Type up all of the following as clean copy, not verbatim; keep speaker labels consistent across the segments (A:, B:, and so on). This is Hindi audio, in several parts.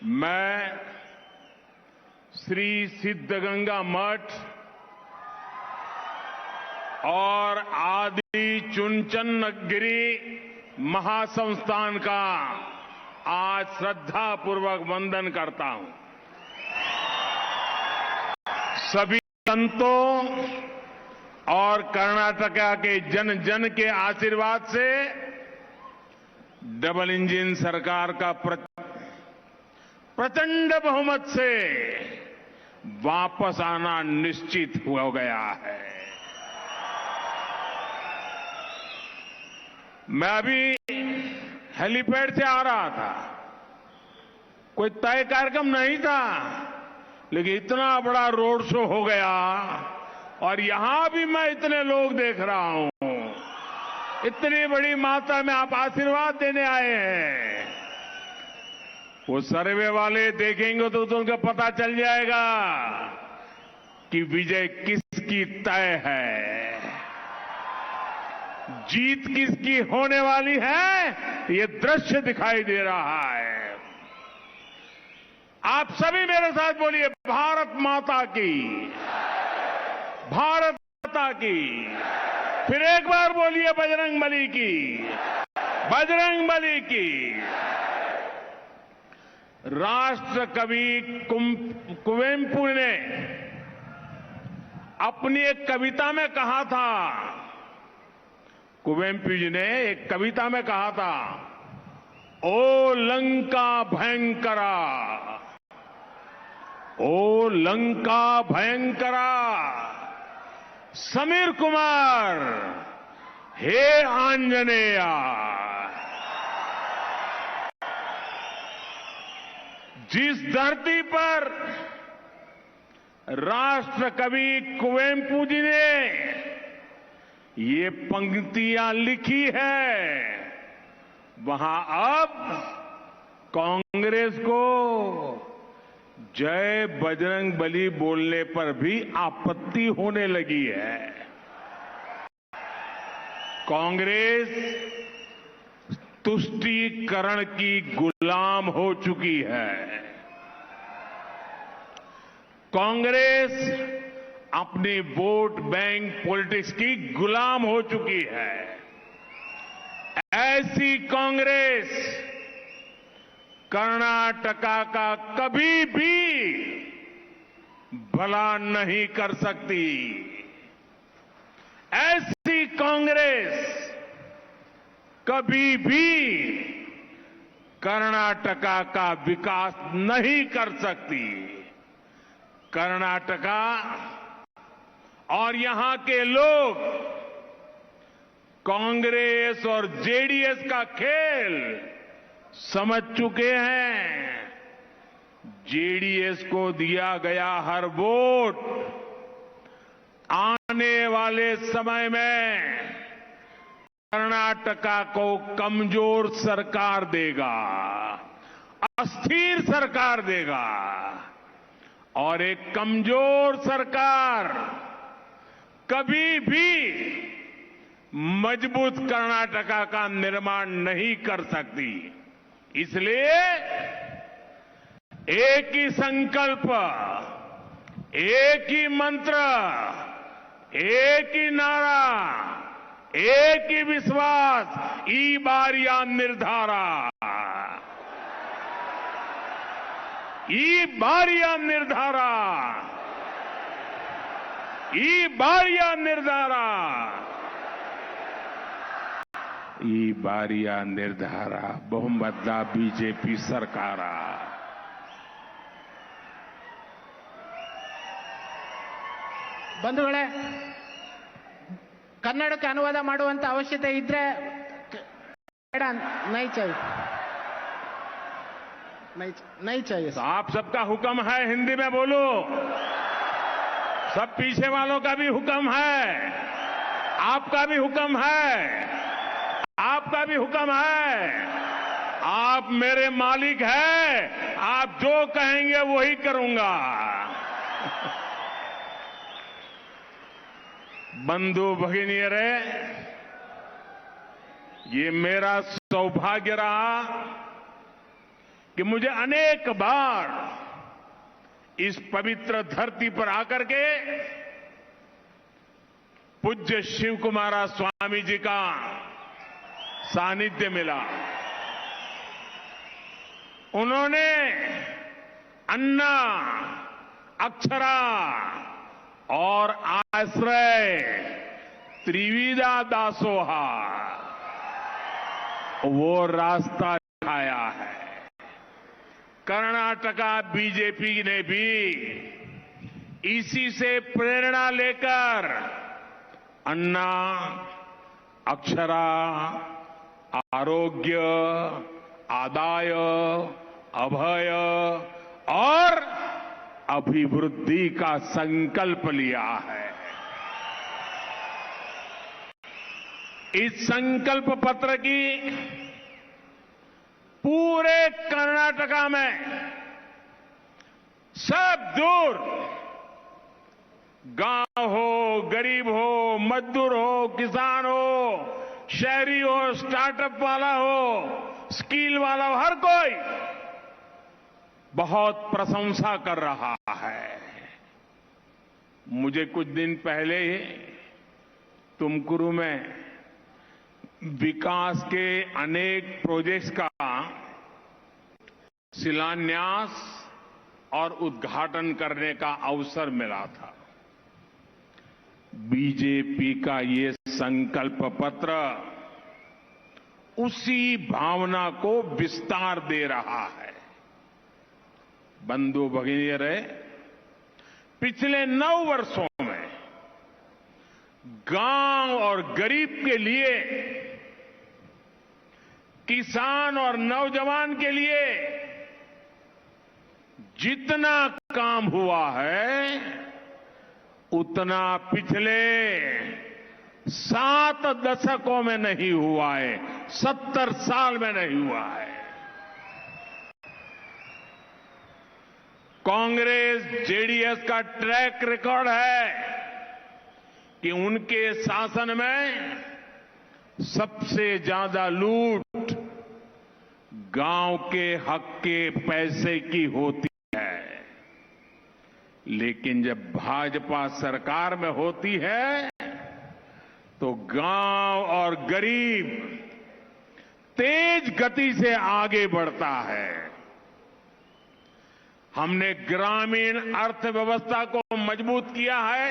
A: मैं श्री सिद्धगंगा मठ और आदि चुनचनगिरी महासंस्थान का आज श्रद्धापूर्वक वंदन करता हूं। सभी संतों और कर्नाटका के जन जन के आशीर्वाद से डबल इंजन सरकार का प्रचंड बहुमत से वापस आना निश्चित हो गया है। मैं अभी हेलीपैड से आ रहा था, कोई तय कार्यक्रम नहीं था, लेकिन इतना बड़ा रोड शो हो गया और यहां भी मैं इतने लोग देख रहा हूं। इतनी बड़ी मात्रा में आप आशीर्वाद देने आए हैं। वो सर्वे वाले देखेंगे तो उनको पता चल जाएगा कि विजय किसकी तय है, जीत किसकी होने वाली है, ये दृश्य दिखाई दे रहा है। आप सभी मेरे साथ बोलिए, भारत माता की, भारत माता की। फिर एक बार बोलिए, बजरंगबली की, बजरंगबली की। राष्ट्र कवि कुवेंपु ने अपनी एक कविता में कहा था, कुवेंपु जी ने एक कविता में कहा था, ओ लंका भयंकरा, ओ लंका भयंकरा, समीर कुमार, हे आंजनेया। जिस धरती पर राष्ट्र कवि कुवेंपु जी ने ये पंक्तियां लिखी है, वहां अब कांग्रेस को जय बजरंगबली बोलने पर भी आपत्ति होने लगी है। कांग्रेस तुष्टीकरण की गुलाम हो चुकी है। कांग्रेस अपनी वोट बैंक पॉलिटिक्स की गुलाम हो चुकी है। ऐसी कांग्रेस कर्नाटका का कभी भी भला नहीं कर सकती। ऐसी कांग्रेस कभी भी कर्नाटका का विकास नहीं कर सकती। कर्नाटका और यहां के लोग कांग्रेस और जेडीएस का खेल समझ चुके हैं। जेडीएस को दिया गया हर वोट आने वाले समय में कर्नाटका को कमजोर सरकार देगा, अस्थिर सरकार देगा। और एक कमजोर सरकार कभी भी मजबूत कर्नाटका का निर्माण नहीं कर सकती। इसलिए एक ही संकल्प, एक ही मंत्र, एक ही नारा, एक ही विश्वास, ई बारिया निर्धारा, ई बारिया निर्धारा, ई बारिया निर्धारा, ई बारिया निर्धारा ಬಹುಮತ ಬಿಜೆಪಿ ಸರ್ಕಾರ।
B: ಬಂಧುಗಳೇ, ಕನ್ನಡಕ್ಕೆ ಅನುವಾದ ಮಾಡುವಂತ ಅವಶ್ಯಕತೆ ಇದ್ರೆ ಬೇಡ, नहीं चाहिए।
A: तो आप सबका हुक्म है, हिंदी में बोलो। सब पीछे वालों का भी हुक्म है, आपका भी हुक्म है, आपका भी हुक्म है। आप मेरे मालिक हैं, आप जो कहेंगे वही करूंगा। बंधु भगिनियरे, ये मेरा सौभाग्य रहा कि मुझे अनेक बार इस पवित्र धरती पर आकर के पूज्य शिव कुमारा स्वामी जी का सानिध्य मिला। उन्होंने अन्ना, अक्षरा और आश्रय त्रिविधा दासोहा वो रास्ता दिखाया है। कर्नाटका बीजेपी ने भी इसी से प्रेरणा लेकर अन्ना, अक्षरा, आरोग्य, आदाय, अभय और अभिवृद्धि का संकल्प लिया है। इस संकल्प पत्र की पूरे कर्नाटका में सब दूर, गांव हो, गरीब हो, मजदूर हो, किसान हो, शहरी हो, स्टार्टअप वाला हो, स्किल वाला हो, हर कोई बहुत प्रशंसा कर रहा है। मुझे कुछ दिन पहले ही तुमकुरू में विकास के अनेक प्रोजेक्ट्स का शिलान्यास और उद्घाटन करने का अवसर मिला था। बीजेपी का ये संकल्प पत्र उसी भावना को विस्तार दे रहा है। बंधु भगिनीरे, पिछले 9 वर्षों में गांव और गरीब के लिए, किसान और नौजवान के लिए जितना काम हुआ है उतना पिछले 7 दशकों में नहीं हुआ है, 70 साल में नहीं हुआ है। कांग्रेस, जेडीएस का ट्रैक रिकॉर्ड है कि उनके शासन में सबसे ज्यादा लूट गांव के हक के पैसे की होती है, लेकिन जब भाजपा सरकार में होती है तो गांव और गरीब तेज गति से आगे बढ़ता है। हमने ग्रामीण अर्थव्यवस्था को मजबूत किया है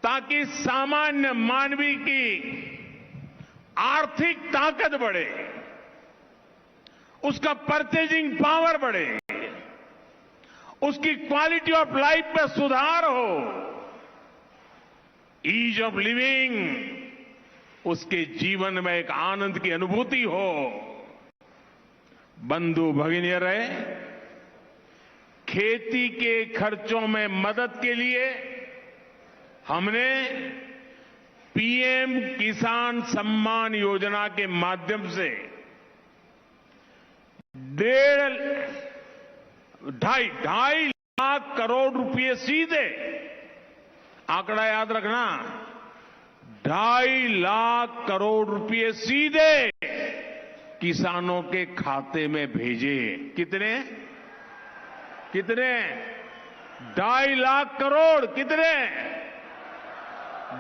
A: ताकि सामान्य मानवी की आर्थिक ताकत बढ़े, उसका परचेजिंग पावर बढ़े, उसकी क्वालिटी ऑफ लाइफ में सुधार हो, ईज ऑफ लिविंग, उसके जीवन में एक आनंद की अनुभूति हो। बंधु भगिनीरे, खेती के खर्चों में मदद के लिए हमने पीएम किसान सम्मान योजना के माध्यम से 2.5 लाख करोड़ रुपए सीधे, आंकड़ा याद रखना, 2.5 लाख करोड़ रुपए सीधे किसानों के खाते में भेजे। कितने 2.5 लाख करोड़, कितने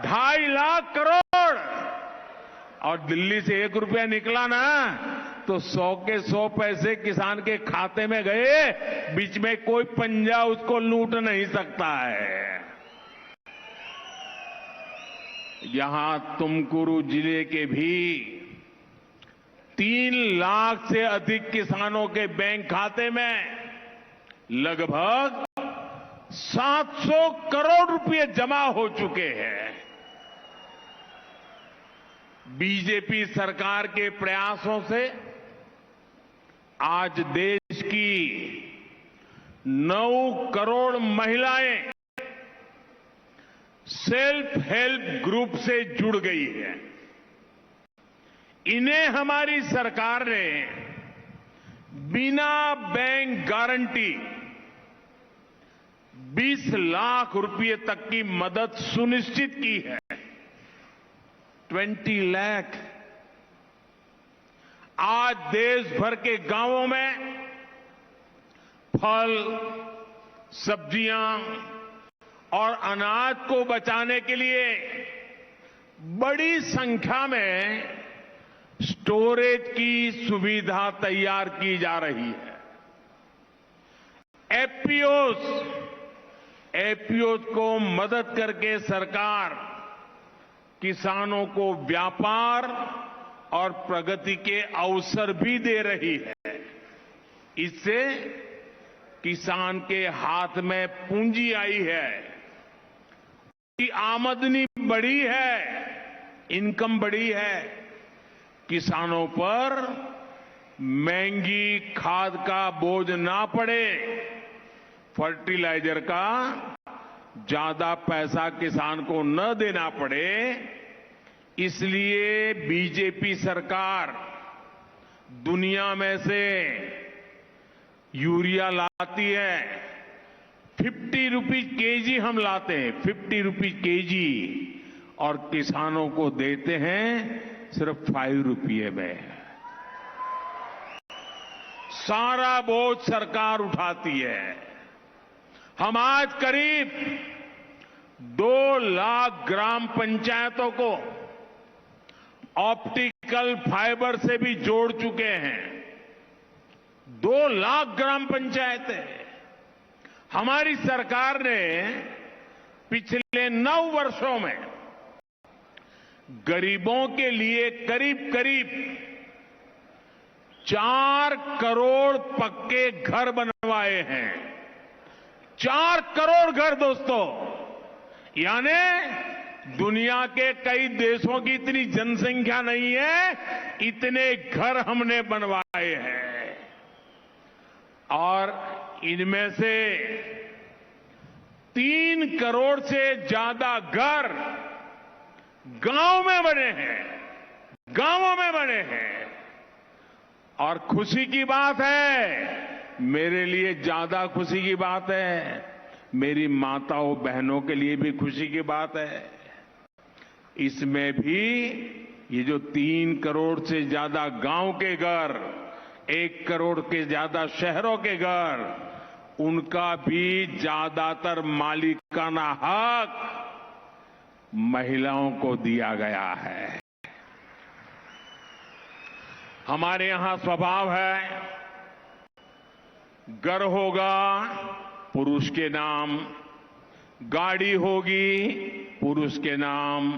A: 2.5 लाख करोड़। और दिल्ली से 1 रुपया निकला ना तो 100 के 100 पैसे किसान के खाते में गए, बीच में कोई पंजा उसको लूट नहीं सकता है। यहां तुमकुरू जिले के भी 3 लाख से अधिक किसानों के बैंक खाते में लगभग 700 करोड़ रुपए जमा हो चुके हैं। बीजेपी सरकार के प्रयासों से आज देश की 9 करोड़ महिलाएं सेल्फ हेल्प ग्रुप से जुड़ गई है। इन्हें हमारी सरकार ने बिना बैंक गारंटी 20 लाख रुपए तक की मदद सुनिश्चित की है। 20 लाख। आज देश भर के गांवों में फल, सब्जियां और अनाज को बचाने के लिए बड़ी संख्या में स्टोरेज की सुविधा तैयार की जा रही है। एफपीओज को मदद करके सरकार किसानों को व्यापार और प्रगति के अवसर भी दे रही है। इससे किसान के हाथ में पूंजी आई है, की आमदनी बढ़ी है, इनकम बढ़ी है। किसानों पर महंगी खाद का बोझ ना पड़े, फर्टिलाइजर का ज्यादा पैसा किसान को न देना पड़े, इसलिए बीजेपी सरकार दुनिया में से यूरिया लाती है। 50 रुपीज केजी हम लाते हैं, 50 रुपीज केजी, और किसानों को देते हैं सिर्फ 5 रुपये में। सारा बोझ सरकार उठाती है। हम आज करीब 2 लाख ग्राम पंचायतों को ऑप्टिकल फाइबर से भी जोड़ चुके हैं। 2 लाख ग्राम पंचायतें। हमारी सरकार ने पिछले 9 वर्षों में गरीबों के लिए करीब करीब 4 करोड़ पक्के घर बनवाए हैं। 4 करोड़ घर दोस्तों, यानी दुनिया के कई देशों की इतनी जनसंख्या नहीं है, इतने घर हमने बनवाए हैं। और इनमें से 3 करोड़ से ज्यादा घर गांव में बने हैं, गांवों में बने हैं। और खुशी की बात है, मेरे लिए ज्यादा खुशी की बात है, मेरी माताओं बहनों के लिए भी खुशी की बात है। इसमें भी ये जो 3 करोड़ से ज्यादा गांव के घर, 1 करोड़ के ज्यादा शहरों के घर, उनका भी ज्यादातर मालिकाना हक महिलाओं को दिया गया है। हमारे यहां स्वभाव है, घर होगा पुरुष के नाम, गाड़ी होगी पुरुष के नाम,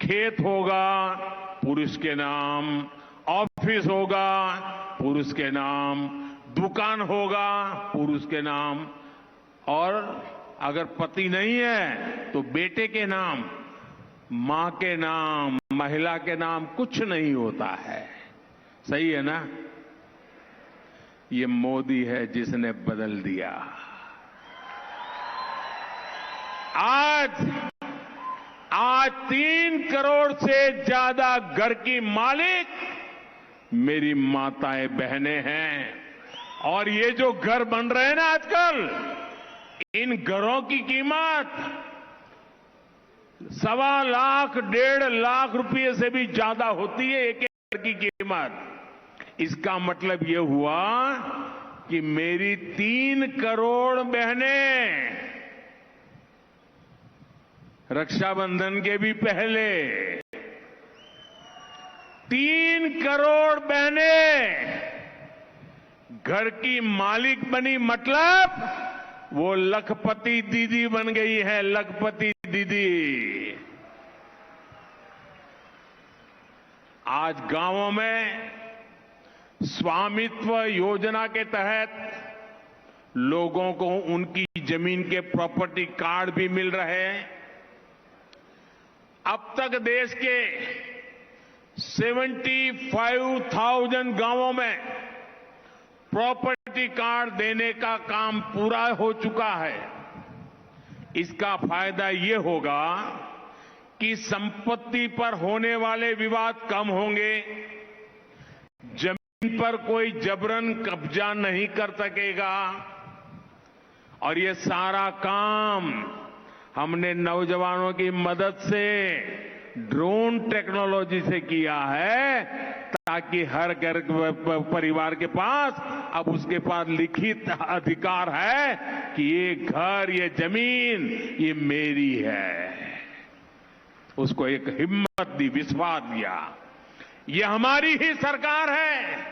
A: खेत होगा पुरुष के नाम, ऑफिस होगा पुरुष के नाम, दुकान होगा पुरुष के नाम, और अगर पति नहीं है तो बेटे के नाम, मां के नाम, महिला के नाम कुछ नहीं होता है। सही है ना? ये मोदी है जिसने बदल दिया। आज 3 करोड़ से ज्यादा घर की मालिक मेरी माताएं बहनें हैं। और ये जो घर बन रहे हैं ना आजकल, इन घरों की कीमत 1.25 लाख 1.5 लाख रुपए से भी ज्यादा होती है एक घर की कीमत। इसका मतलब ये हुआ कि मेरी 3 करोड़ बहनें रक्षाबंधन के भी पहले 3 करोड़ बहनें घर की मालिक बनी, मतलब वो लखपति दीदी बन गई है, लखपति दीदी। आज गांवों में स्वामित्व योजना के तहत लोगों को उनकी जमीन के प्रॉपर्टी कार्ड भी मिल रहे हैं। अब तक देश के 75,000 गांवों में प्रॉपर्टी कार्ड देने का काम पूरा हो चुका है। इसका फायदा ये होगा कि संपत्ति पर होने वाले विवाद कम होंगे, जमीन पर कोई जबरन कब्जा नहीं कर सकेगा। और ये सारा काम हमने नौजवानों की मदद से ड्रोन टेक्नोलॉजी से किया है। ताकि हर घर परिवार के पास अब उसके पास लिखित अधिकार है कि ये घर, ये जमीन, ये मेरी है। उसको एक हिम्मत दी, विश्वास दिया। ये हमारी ही सरकार है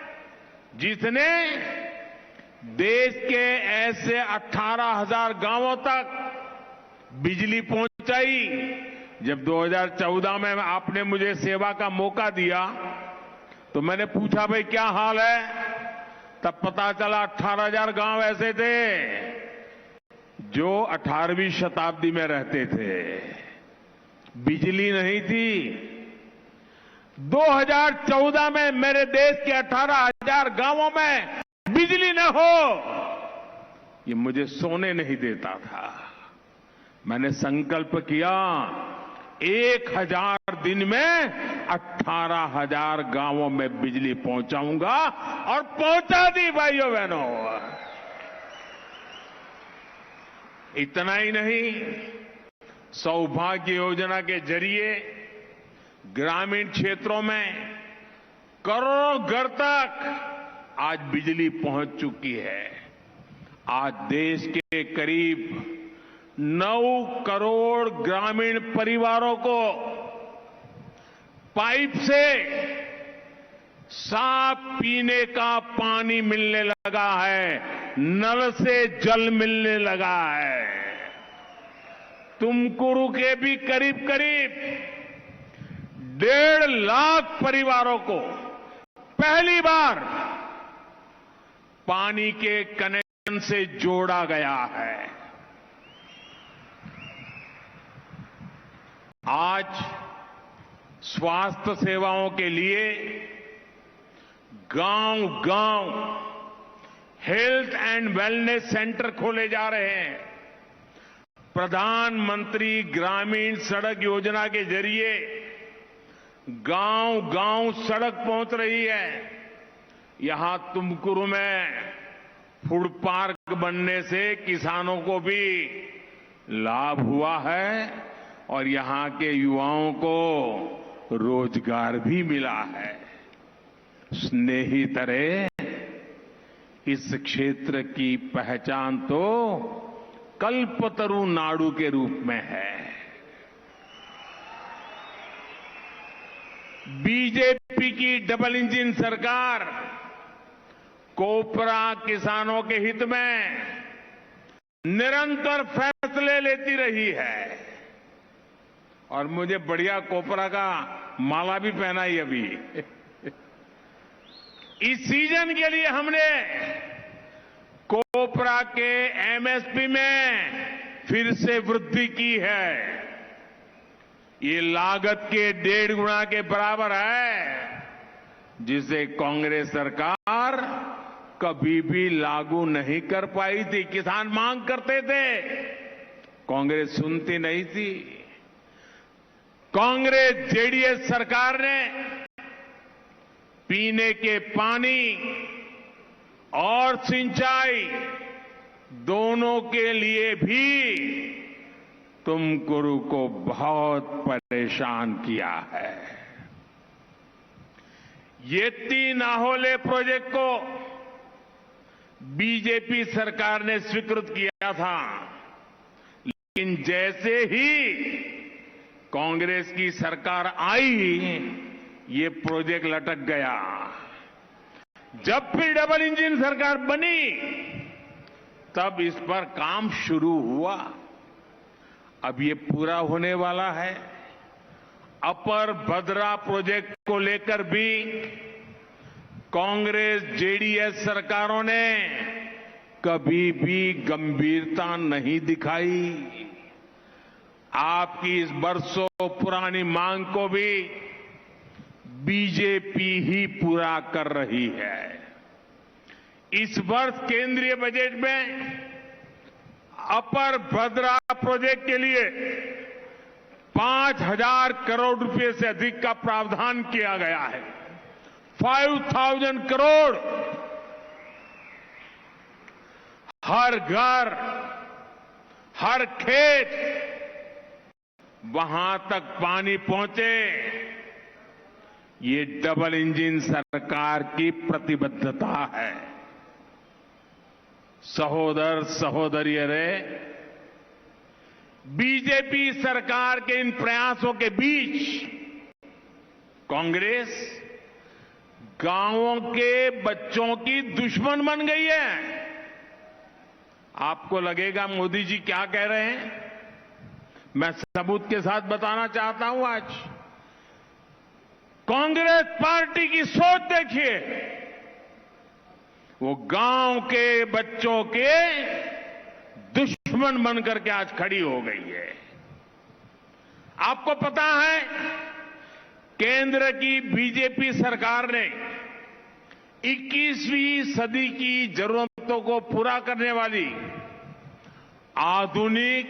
A: जिसने देश के ऐसे 18,000 गांवों तक बिजली पहुंचाई। जब 2014 में आपने मुझे सेवा का मौका दिया तो मैंने पूछा, भाई क्या हाल है? तब पता चला 18,000 गांव ऐसे थे जो 18वीं शताब्दी में रहते थे, बिजली नहीं थी। 2014 में मेरे देश के 18,000 गांवों में बिजली न हो, ये मुझे सोने नहीं देता था। मैंने संकल्प किया 1000 दिन में 18,000 गांवों में बिजली पहुंचाऊंगा और पहुंचा दी भाइयों बहनों। इतना ही नहीं, सौभाग्य योजना के जरिए ग्रामीण क्षेत्रों में करोड़ों घर तक आज बिजली पहुंच चुकी है। आज देश के करीब 9 करोड़ ग्रामीण परिवारों को पाइप से साफ पीने का पानी मिलने लगा है, नल से जल मिलने लगा है। तुमकुरू के भी करीब करीब 1.5 लाख परिवारों को पहली बार पानी के कनेक्शन से जोड़ा गया है। आज स्वास्थ्य सेवाओं के लिए गांव-गांव हेल्थ एंड वेलनेस सेंटर खोले जा रहे हैं। प्रधानमंत्री ग्रामीण सड़क योजना के जरिए गांव-गांव सड़क पहुंच रही है। यहां तुमकुरू में फूड पार्क बनने से किसानों को भी लाभ हुआ है और यहां के युवाओं को रोजगार भी मिला है। स्नेहितरे, इस क्षेत्र की पहचान तो कल्पतरु नाडु के रूप में है। बीजेपी की डबल इंजन सरकार कोपरा किसानों के हित में निरंतर फैसले लेती रही है और मुझे बढ़िया कोपरा का माला भी पहनाई अभी। इस सीजन के लिए हमने कोपरा के एमएसपी में फिर से वृद्धि की है। ये लागत के 1.5 गुना के बराबर है, जिसे कांग्रेस सरकार कभी भी लागू नहीं कर पाई थी। किसान मांग करते थे, कांग्रेस सुनती नहीं थी। कांग्रेस जेडीएस सरकार ने पीने के पानी और सिंचाई दोनों के लिए भी तुमकुरू को बहुत परेशान किया है। ये 3 आहोले प्रोजेक्ट को बीजेपी सरकार ने स्वीकृत किया था, लेकिन जैसे ही कांग्रेस की सरकार आई, ये प्रोजेक्ट लटक गया। जब फिर डबल इंजन सरकार बनी, तब इस पर काम शुरू हुआ। अब ये पूरा होने वाला है। अपर भद्रा प्रोजेक्ट को लेकर भी कांग्रेस जेडीएस सरकारों ने कभी भी गंभीरता नहीं दिखाई। आपकी इस बरसों पुरानी मांग को भी बीजेपी ही पूरा कर रही है। इस वर्ष केंद्रीय बजट में अपर भद्रा प्रोजेक्ट के लिए 5,000 करोड़ रुपए से अधिक का प्रावधान किया गया है। 5,000 करोड़ हर घर, हर खेत, वहां तक पानी पहुंचे, ये डबल इंजन सरकार की प्रतिबद्धता है। सहोदर सहोदरियरे, बीजेपी सरकार के इन प्रयासों के बीच कांग्रेस गांवों के बच्चों की दुश्मन बन गई है। आपको लगेगा मोदी जी क्या कह रहे हैं, मैं सबूत के साथ बताना चाहता हूं। आज कांग्रेस पार्टी की सोच देखिए, वो गांव के बच्चों के दुश्मन बनकर के आज खड़ी हो गई है। आपको पता है, केंद्र की बीजेपी सरकार ने 21वीं सदी की जरूरतों को पूरा करने वाली आधुनिक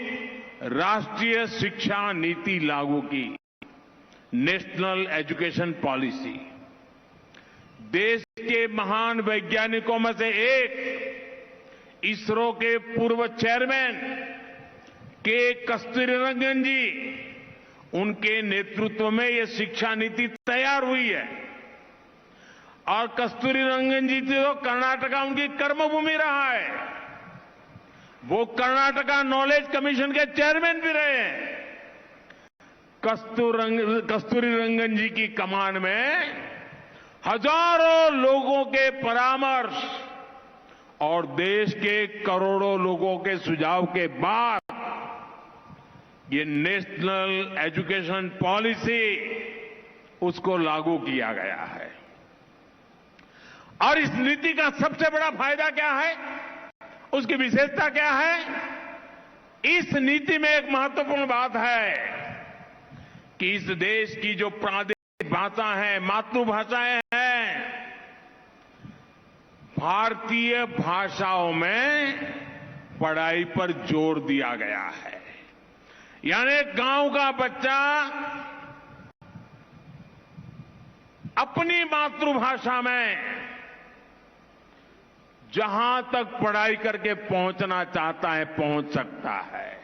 A: राष्ट्रीय शिक्षा नीति लागू की, नेशनल एजुकेशन पॉलिसी। देश के महान वैज्ञानिकों में से एक इसरो के पूर्व चेयरमैन के कस्तूरीरंगन जी, उनके नेतृत्व में यह शिक्षा नीति तैयार हुई है। और कस्तूरीरंगन जी तो कर्नाटका उनकी कर्मभूमि रहा है। वो कर्नाटका नॉलेज कमीशन के चेयरमैन भी रहे हैं। कस्तूरीरंगन जी की कमान में हजारों लोगों के परामर्श और देश के करोड़ों लोगों के सुझाव के बाद ये नेशनल एजुकेशन पॉलिसी उसको लागू किया गया है। और इस नीति का सबसे बड़ा फायदा क्या है, उसकी विशेषता क्या है? इस नीति में एक महत्वपूर्ण बात है कि इस देश की जो प्रादेशिक भाषा है, मातृभाषाएं हैं, भारतीय भाषाओं में पढ़ाई पर जोर दिया गया है। यानी गांव का बच्चा अपनी मातृभाषा में जहां तक पढ़ाई करके पहुंचना चाहता है, पहुंच सकता है।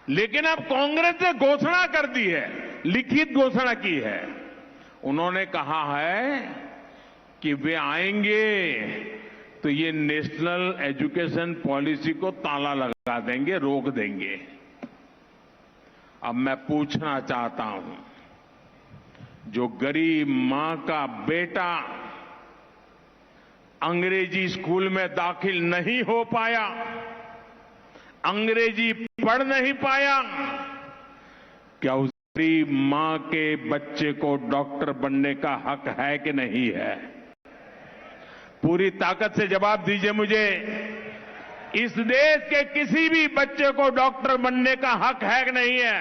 A: लेकिन अब कांग्रेस ने घोषणा कर दी है, लिखित घोषणा की है। उन्होंने कहा है कि वे आएंगे तो ये नेशनल एजुकेशन पॉलिसी को ताला लगा देंगे, रोक देंगे। अब मैं पूछना चाहता हूं, जो गरीब मां का बेटा अंग्रेजी स्कूल में दाखिल नहीं हो पाया, अंग्रेजी पढ़ नहीं पाया, क्या उस गरीब मां के बच्चे को डॉक्टर बनने का हक है कि नहीं है? पूरी ताकत से जवाब दीजिए मुझे। इस देश के किसी भी बच्चे को डॉक्टर बनने का हक है कि नहीं है?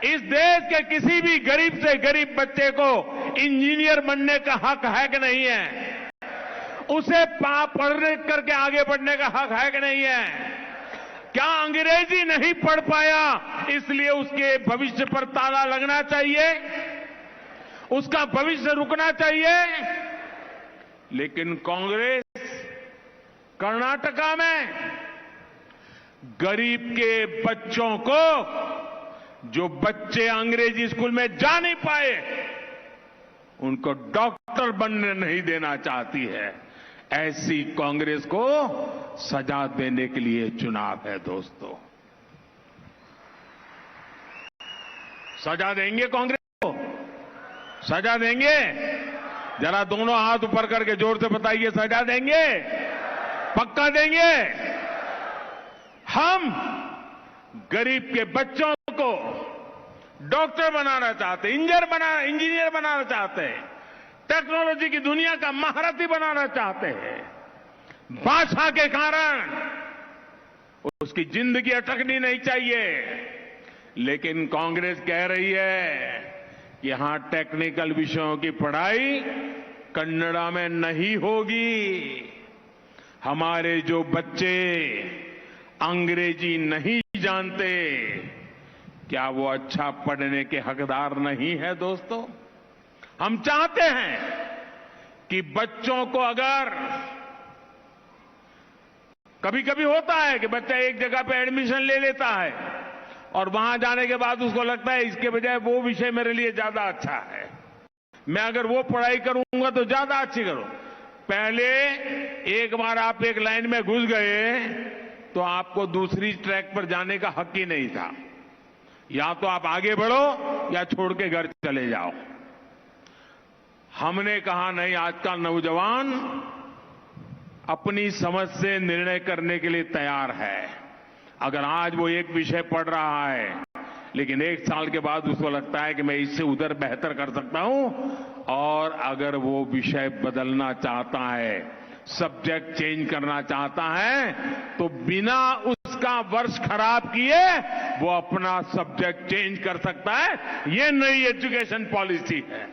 A: इस देश के किसी भी गरीब से गरीब बच्चे को इंजीनियर बनने का हक है कि नहीं है? उसे पढ़ने करके आगे बढ़ने का हक है कि नहीं है? क्या अंग्रेजी नहीं पढ़ पाया इसलिए उसके भविष्य पर ताला लगना चाहिए? उसका भविष्य रुकना चाहिए? लेकिन कांग्रेस कर्नाटका में गरीब के बच्चों को, जो बच्चे अंग्रेजी स्कूल में जा नहीं पाए, उनको डॉक्टर बनने नहीं देना चाहती है। ऐसी कांग्रेस को सजा देने के लिए चुनाव है दोस्तों। सजा देंगे कांग्रेस को? सजा देंगे? जरा दोनों हाथ ऊपर करके जोर से बताइए, सजा देंगे? पक्का देंगे? हम गरीब के बच्चों को डॉक्टर बनाना चाहते, इंजीनियर बनाना चाहते हैं, टेक्नोलॉजी की दुनिया का महारथी बनाना चाहते हैं। भाषा के कारण उसकी जिंदगी अटकनी नहीं चाहिए। लेकिन कांग्रेस कह रही है कि यहां टेक्निकल विषयों की पढ़ाई कन्नड़ा में नहीं होगी। हमारे जो बच्चे अंग्रेजी नहीं जानते, क्या वो अच्छा पढ़ने के हकदार नहीं है दोस्तों? हम चाहते हैं कि बच्चों को, अगर कभी कभी होता है कि बच्चा एक जगह पे एडमिशन ले लेता है और वहां जाने के बाद उसको लगता है इसके बजाय वो विषय मेरे लिए ज्यादा अच्छा है, मैं अगर वो पढ़ाई करूंगा तो ज्यादा अच्छी करूं। पहले एक बार आप एक लाइन में घुस गए तो आपको दूसरी ट्रैक पर जाने का हक ही नहीं था। या तो आप आगे बढ़ो या छोड़ के घर चले जाओ। हमने कहा नहीं, आज का नौजवान अपनी समझ से निर्णय करने के लिए तैयार है। अगर आज वो एक विषय पढ़ रहा है लेकिन एक साल के बाद उसको लगता है कि मैं इससे उधर बेहतर कर सकता हूं, और अगर वो विषय बदलना चाहता है, सब्जेक्ट चेंज करना चाहता है, तो बिना उसका वर्ष खराब किए वो अपना सब्जेक्ट चेंज कर सकता है। ये नई एजुकेशन पॉलिसी है।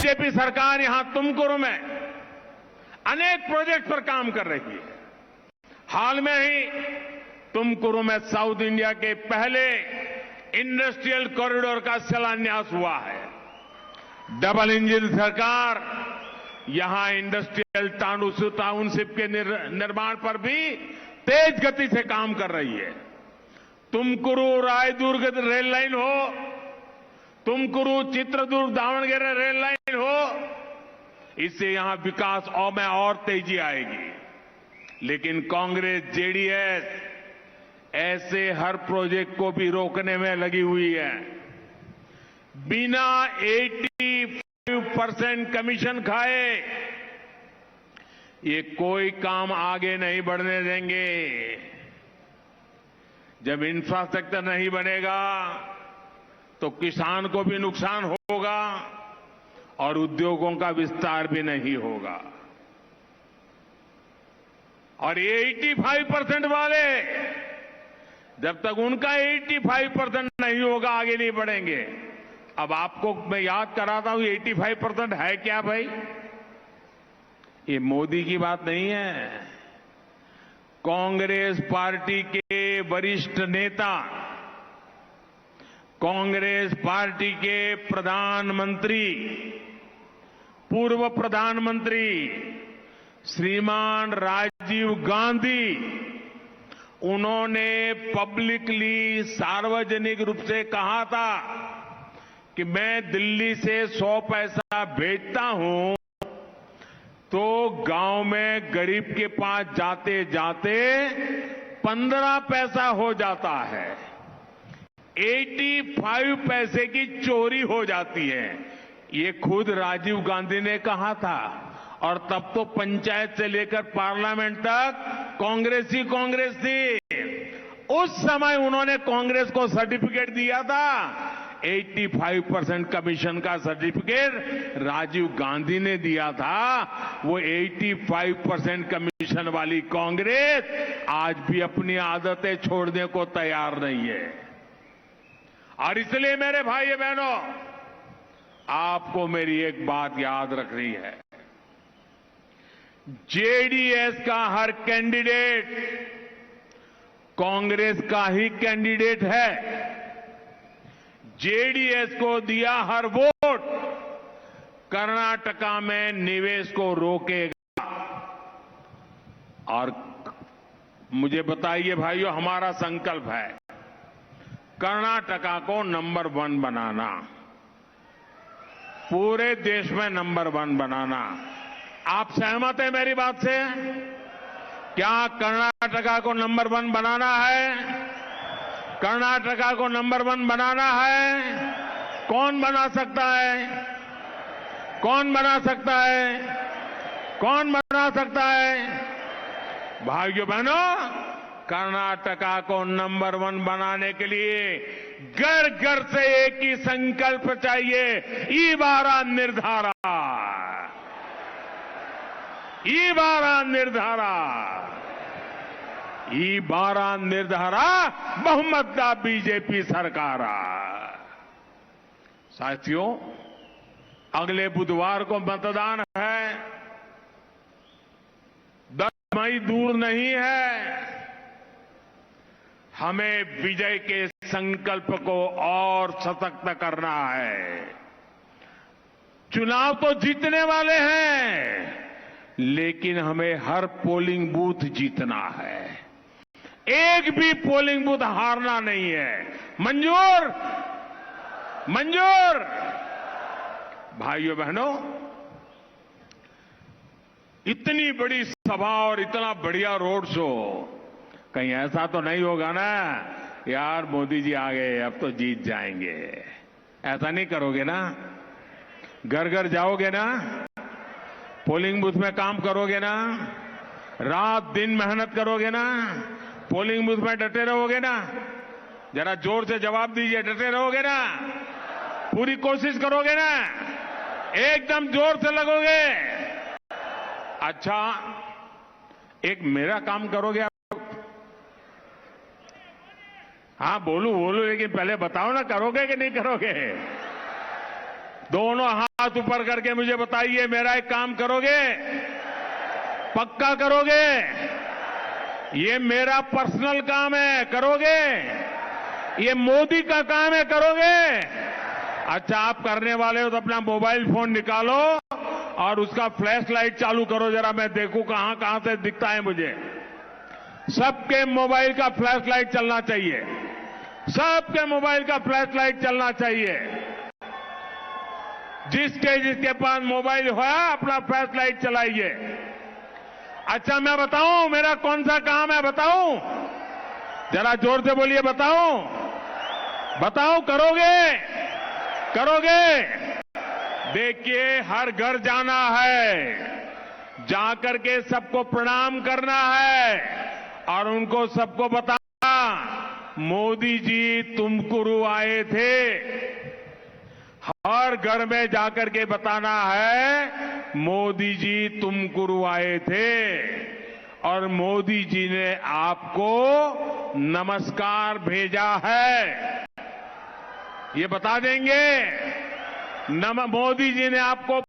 A: बीजेपी सरकार यहां तुमकुरू में अनेक प्रोजेक्ट पर काम कर रही है। हाल में ही तुमकुरू में साउथ इंडिया के पहले इंडस्ट्रियल कॉरिडोर का शिलान्यास हुआ है। डबल इंजन सरकार यहां इंडस्ट्रियल टाउनशिप के निर्माण पर भी तेज गति से काम कर रही है। तुमकुरू रायदुर्ग रेल लाइन हो, तुमकुरू चित्रदुर्ग दावणगेरे रेल लाइन हो, इससे यहां विकास में और तेजी आएगी। लेकिन कांग्रेस जेडीएस ऐसे हर प्रोजेक्ट को भी रोकने में लगी हुई है। बिना 85% कमीशन खाए ये कोई काम आगे नहीं बढ़ने देंगे। जब इंफ्रास्ट्रक्चर नहीं बनेगा तो किसान को भी नुकसान होगा और उद्योगों का विस्तार भी नहीं होगा। और ये 85% वाले, जब तक उनका 85% नहीं होगा आगे नहीं बढ़ेंगे। अब आपको मैं याद कराता हूं 85% है क्या भाई? ये मोदी की बात नहीं है। कांग्रेस पार्टी के वरिष्ठ नेता, कांग्रेस पार्टी के प्रधानमंत्री, पूर्व प्रधानमंत्री श्रीमान राजीव गांधी, उन्होंने पब्लिकली सार्वजनिक रूप से कहा था कि मैं दिल्ली से 100 पैसा भेजता हूं तो गांव में गरीब के पास जाते जाते 15 पैसा हो जाता है, 85 पैसे की चोरी हो जाती है। ये खुद राजीव गांधी ने कहा था। और तब तो पंचायत से लेकर पार्लियामेंट तक कांग्रेस ही कांग्रेस थी। उस समय उन्होंने कांग्रेस को सर्टिफिकेट दिया था। 85% कमीशन का सर्टिफिकेट राजीव गांधी ने दिया था। वो 85% कमीशन वाली कांग्रेस आज भी अपनी आदतें छोड़ने को तैयार नहीं है। और इसलिए मेरे भाई बहनों, आपको मेरी एक बात याद रखनी है। जेडीएस का हर कैंडिडेट कांग्रेस का ही कैंडिडेट है। जेडीएस को दिया हर वोट कर्नाटका में निवेश को रोकेगा। और मुझे बताइए भाइयों, हमारा संकल्प है कर्नाटका को नंबर 1 बनाना, पूरे देश में नंबर 1 बनाना। आप सहमत हैं मेरी बात से? क्या कर्नाटका को नंबर 1 बनाना है? कर्नाटका को नंबर 1 बनाना है? कौन बना सकता है? कौन बना सकता है? कौन बना सकता है? भाइयों बहनों, कर्नाटका को नंबर 1 बनाने के लिए घर घर से एक ही संकल्प चाहिए, ईबारा निर्धारा, ईबारा निर्धारा, ईबारा निर्धारा, बहुमत दा बीजेपी सरकार। साथियों, अगले बुधवार को मतदान है। 10 मई दूर नहीं है। हमें विजय के संकल्प को और सशक्त करना है। चुनाव तो जीतने वाले हैं, लेकिन हमें हर पोलिंग बूथ जीतना है। एक भी पोलिंग बूथ हारना नहीं है। मंजूर? मंजूर? भाइयों बहनों, इतनी बड़ी सभा और इतना बढ़िया रोड शो, कहीं ऐसा तो नहीं होगा ना यार मोदी जी आ गए अब तो जीत जाएंगे, ऐसा नहीं करोगे ना? घर घर जाओगे ना? पोलिंग बूथ में काम करोगे ना? रात दिन मेहनत करोगे ना? पोलिंग बूथ में डटे रहोगे ना? जरा जोर से जवाब दीजिए, डटे रहोगे ना? पूरी कोशिश करोगे ना? एकदम जोर से लगोगे? अच्छा, एक मेरा काम करोगे आप? हाँ बोलू बोलू, लेकिन पहले बताओ ना, करोगे कि नहीं करोगे? दोनों हाथ ऊपर करके मुझे बताइए, मेरा एक काम करोगे? पक्का करोगे? ये मेरा पर्सनल काम है, करोगे? ये मोदी का काम है, करोगे? अच्छा, आप करने वाले हो तो अपना मोबाइल फोन निकालो और उसका फ्लैश लाइट चालू करो, जरा मैं देखूं कहां कहां से दिखता है मुझे। सबके मोबाइल का फ्लैश लाइट चलना चाहिए, सबके मोबाइल का फ्लैश लाइट चलना चाहिए। जिसके पास मोबाइल है अपना फ्लैश लाइट चलाइए। अच्छा, मैं बताऊं मेरा कौन सा काम है? बताऊं? जरा जोर से बोलिए, बताऊं? बताऊं, करोगे? करोगे? देखिए, हर घर जाना है, जाकर के सबको प्रणाम करना है और उनको सबको बताना मोदी जी तुमकुरू आए थे। हर घर में जाकर के बताना है मोदी जी तुमकुरू आए थे और मोदी जी ने आपको नमस्कार भेजा है। ये बता देंगे? मोदी जी ने आपको